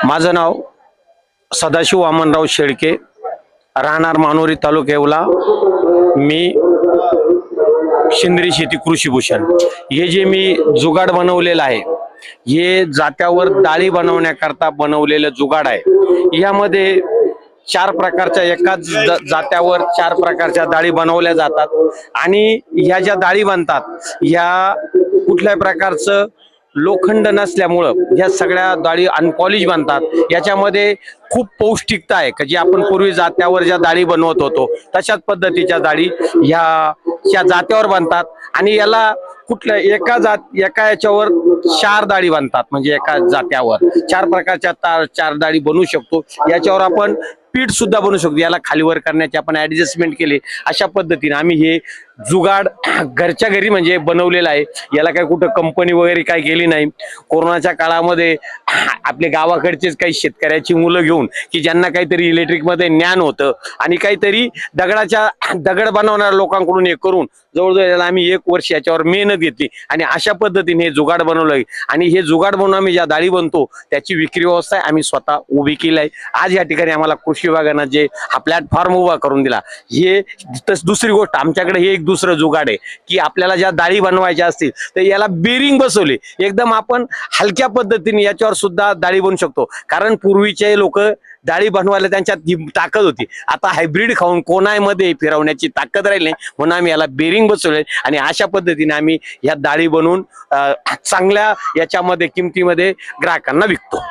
माझं नाव सदाशिव वामनराव शेळके, राहणार मानोरी तालुका येवला। मी शिंद्री शेती कृषी भूषण हे जे मी जुगाड बनवलेलं आहे, हे जात्यावर डाळी बनवण्याकरता बनवलेलं जुगाड आहे। यामध्ये 4 प्रकारच्या एकाच जात्यावर 4 प्रकारच्या डाळी बनवल्या जातात आणि ह्या ज्या डाळी बनतात या कुठल्याही प्रकारचं लोखंड नसल्यामुळं या सगळ्या डाळी अनपॉलिश बनतात। याच्यामध्ये खूप पौष्टिकता आहे की जी आपण पूर्वी जात्यावर ज्या डाळी बनवत होतो तशाच पद्धतीच्या डाळी ह्या जात्यावर बनतात आणि याला कुठल्या एका याच्यावर 4 डाळी बनतात, म्हणजे एका जात्यावर 4 प्रकारच्या 4 डाळी बनवू शकतो। याच्यावर आपण पीठ सुद्धा बनवू शकतो, याला खालीवर करण्याची आपण ऍडजस्टमेंट केली। अशा पद्धतीने आम्ही हे जुगाड घरच्या घरी म्हणजे बनवलेलं आहे। याला काही कुठं कंपनी वगैरे काही गेली नाही। कोरोनाच्या काळामध्ये आपले गावाकडचेच काही शेतकऱ्याची मुलं घेऊन की ज्यांना काहीतरी इलेक्ट्रिक मध्ये ज्ञान होतं आणि काहीतरी दगड बनवणाऱ्या लोकांकडून हे करून जवळजवळ आम्ही 1 वर्ष याच्यावर मेहनत घेतली आणि अशा पद्धतीने हे जुगाड बनवलंय। आणि हे जुगाड बनवून आम्ही ज्या डाळी बनतो त्याची विक्री व्यवस्था आम्ही स्वतः उभी केली आहे। आज या ठिकाणी आम्हाला कृषी विभागानं जे हा प्लॅटफॉर्म उभा करून दिला, हे दुसरी गोष्ट आमच्याकडे हे एक दुसरं जुगाड आहे की आपल्याला ज्या डाळी बनवायच्या असतील तर याला बेरिंग बसवले, एकदम आपण हलक्या पद्धतीने याच्यावर सुद्धा डाळी बनवू शकतो। कारण पूर्वीचे लोक डाळी बनवायला त्यांच्यात ताकद होती, आता हायब्रिड खाऊन कोणामध्ये फिरवण्याची ताकद राहिली नाही, म्हणून आम्ही याला बेरिंग बसवले आणि अशा पद्धतीने आम्ही या डाळी बनवून चांगल्या याच्यामध्ये किमतीमध्ये ग्राहकांना विकतो।